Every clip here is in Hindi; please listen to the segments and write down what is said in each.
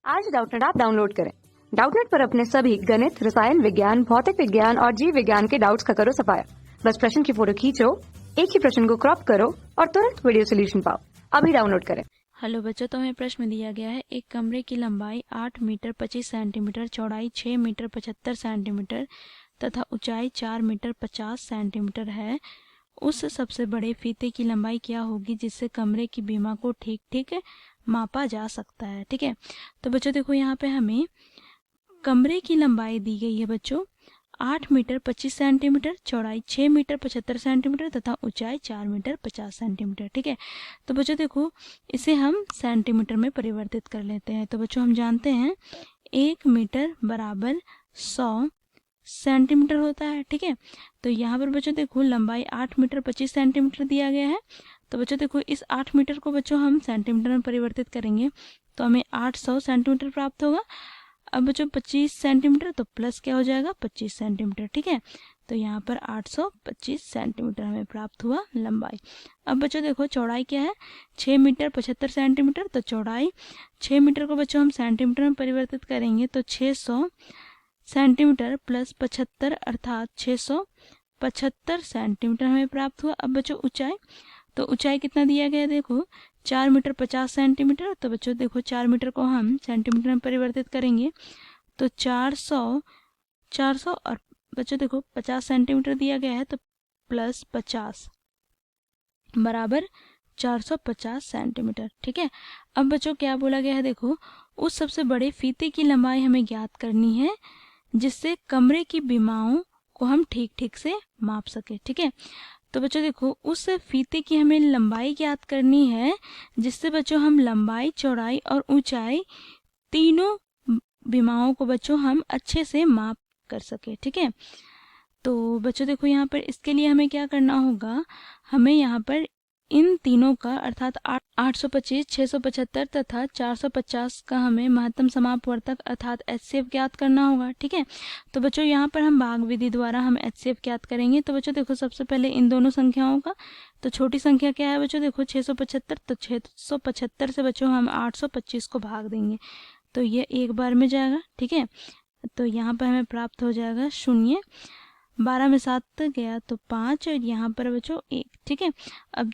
आज डाउटनेट ऐप डाउनलोड करें। डाउटनेट पर अपने सभी गणित, रसायन विज्ञान, भौतिक विज्ञान और जीव विज्ञान के डाउट्स का करो सफाया। बस प्रश्न की फोटो खींचो, एक ही प्रश्न को क्रॉप करो और तुरंत वीडियो सोल्यूशन पाओ। अभी डाउनलोड करें। हेलो बच्चों, तो हमें प्रश्न दिया गया है एक कमरे की लंबाई 8 मीटर 25 सेंटीमीटर, चौड़ाई 6 मीटर 75 सेंटीमीटर तथा ऊंचाई 4 मीटर 50 सेंटीमीटर है। उस सबसे बड़े फीते की लंबाई क्या होगी जिससे कमरे की बीमा को ठीक ठीक मापा जा सकता है। ठीक है, तो बच्चों देखो यहाँ पे हमें कमरे की लंबाई दी गई है बच्चों 8 मीटर 25 सेंटीमीटर, चौड़ाई 6 मीटर 75 सेंटीमीटर तथा ऊंचाई 4 मीटर 50 सेंटीमीटर। ठीक है, तो बच्चों देखो इसे हम सेंटीमीटर में परिवर्तित कर लेते हैं। तो बच्चों हम जानते हैं 1 मीटर बराबर 100 सेंटीमीटर होता है। ठीक है, तो यहाँ पर बच्चों देखो लंबाई 8 मीटर 25 सेंटीमीटर दिया गया है। तो बच्चों देखो इस 8 मीटर को बच्चों हम सेंटीमीटर में परिवर्तित करेंगे तो हमें 800 सेंटीमीटर प्राप्त होगा। अब बच्चों 25 सेंटीमीटर तो प्लस क्या हो जाएगा 25 सेंटीमीटर। ठीक है, तो यहाँ पर 825 सेंटीमीटर हमें प्राप्त हुआ लंबाई। अब बच्चों देखो चौड़ाई क्या है 6 मीटर 75 सेंटीमीटर, तो चौड़ाई 6 मीटर को बच्चों हम सेंटीमीटर में परिवर्तित करेंगे तो 600 सेंटीमीटर प्लस 75 अर्थात 675 सेंटीमीटर हमें प्राप्त हुआ। अब बच्चों ऊंचाई, तो ऊंचाई कितना दिया गया देखो 4 मीटर 50 सेंटीमीटर, तो बच्चों देखो 4 मीटर को हम सेंटीमीटर में परिवर्तित करेंगे तो 400 और बच्चों देखो 50 सेंटीमीटर दिया गया है तो प्लस 50 बराबर 450 सेंटीमीटर। ठीक है, अब बच्चों क्या बोला गया है देखो उस सबसे बड़े फीते की लंबाई हमें ज्ञात करनी है जिससे कमरे की बीमाओं को हम ठीक ठीक से माप सके। ठीक है, तो बच्चों देखो उस फीते की हमें लंबाई ज्ञात करनी है जिससे बच्चों हम लंबाई, चौड़ाई और ऊंचाई तीनों बीमाओं को बच्चों हम अच्छे से माप कर सके। ठीक है, तो बच्चों देखो यहाँ पर इसके लिए हमें क्या करना होगा, हमें यहाँ पर इन तीनों का अर्थात 825, 675 तथा 450 का हमें महत्तम समापवर्तक अर्थात HCF ज्ञात करना होगा। ठीक है, तो बच्चों यहाँ पर हम भाग विधि द्वारा हम HCF ज्ञात करेंगे। तो बच्चों देखो सबसे पहले इन दोनों संख्याओं का, तो छोटी संख्या क्या है बच्चों देखो 675, तो 675 से बच्चों हम 825 को भाग देंगे तो ये एक बार में जाएगा। ठीक है, तो यहाँ पर हमें प्राप्त हो जाएगा 0, 12 में 7 गया तो 5 और यहाँ पर बच्चों 1। ठीक है, अब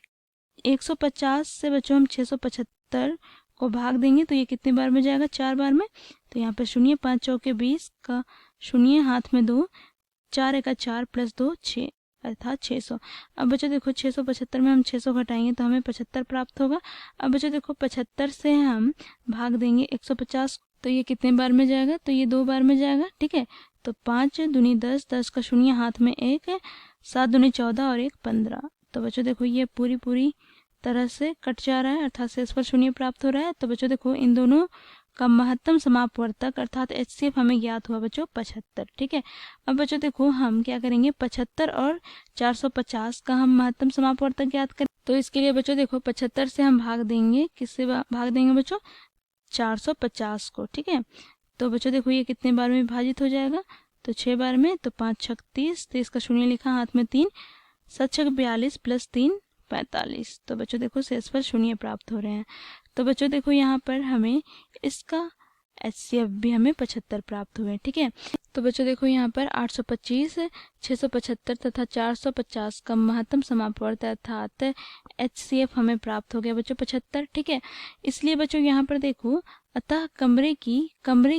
150 से बच्चों हम 675 को भाग देंगे तो ये कितने बार में जाएगा 4 बार में, तो यहाँ पर 0, 5 चौके 20 का 0 हाथ में 2, 4 एका 4 प्लस 2 6 अर्थात 600। अब बच्चों देखो 675 में हम 600 घटाएंगे तो हमें 75 प्राप्त होगा। अब बच्चों देखो 75 से हम भाग देंगे 150 तो ये कितने बार में जाएगा, तो ये 2 बार में जाएगा। ठीक है, तो 5 दूनी 10, 10 का 0 हाथ में 1 है, 7 दूनी 14 और 1 15। तो बच्चों देखो ये पूरी तरह से कट जा रहा है अर्थात शेषफल 0 प्राप्त हो रहा है। तो बच्चों देखो इन दोनों का महत्तम समापवर्तक अर्थात HCF हमें ज्ञात हुआ बच्चों 75। ठीक है, अब बच्चों देखो हम क्या करेंगे 75 और 450 का हम महत्तम समापवर्तक ज्ञात करें। तो इसके लिए बच्चों देखो 75 से हम भाग देंगे, किससे भाग देंगे बच्चों 450 को। ठीक है, तो बच्चों देखो ये कितने बार में विभाजित हो जाएगा, तो 6 बार में, तो 5 छक 30, 30 का 0 लिखा हाथ में 3, 7 छक 42 प्लस 3 45। तो बच्चों देखो शेषफल 0 प्राप्त हो रहे हैं। तो बच्चों देखो यहाँ पर हमें इसका HCF भी हमें 75 प्राप्त हुए। ठीक है, तो बच्चों देखो यहाँ पर 825, 675 तथा 450 का महत्तम समापवर्तक अर्थात HCF हमें प्राप्त हो गया बच्चों 75। ठीक है, इसलिए बच्चों यहाँ पर देखो अतः कमरे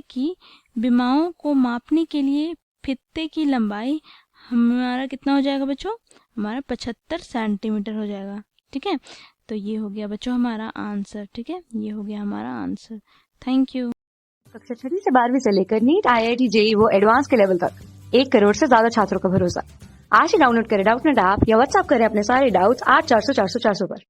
की बीमाओं को मापने के लिए फीते की लंबाई हमारा कितना हो जाएगा बच्चों, हमारा 75 सेंटीमीटर हो जाएगा। ठीक है, तो ये हो गया बच्चों हमारा आंसर। ठीक है, ये हो गया हमारा आंसर। Thank you. कक्षा 6 से 12वीं से लेकर नीट, IIT, JEE वो एडवांस के लेवल तक 1 करोड़ से ज्यादा छात्रों का भरोसा। आज ही डाउनलोड करें डाउटनेट ऐप या व्हाट्सएप करें अपने सारे डाउट्स 8400 400 400 पर।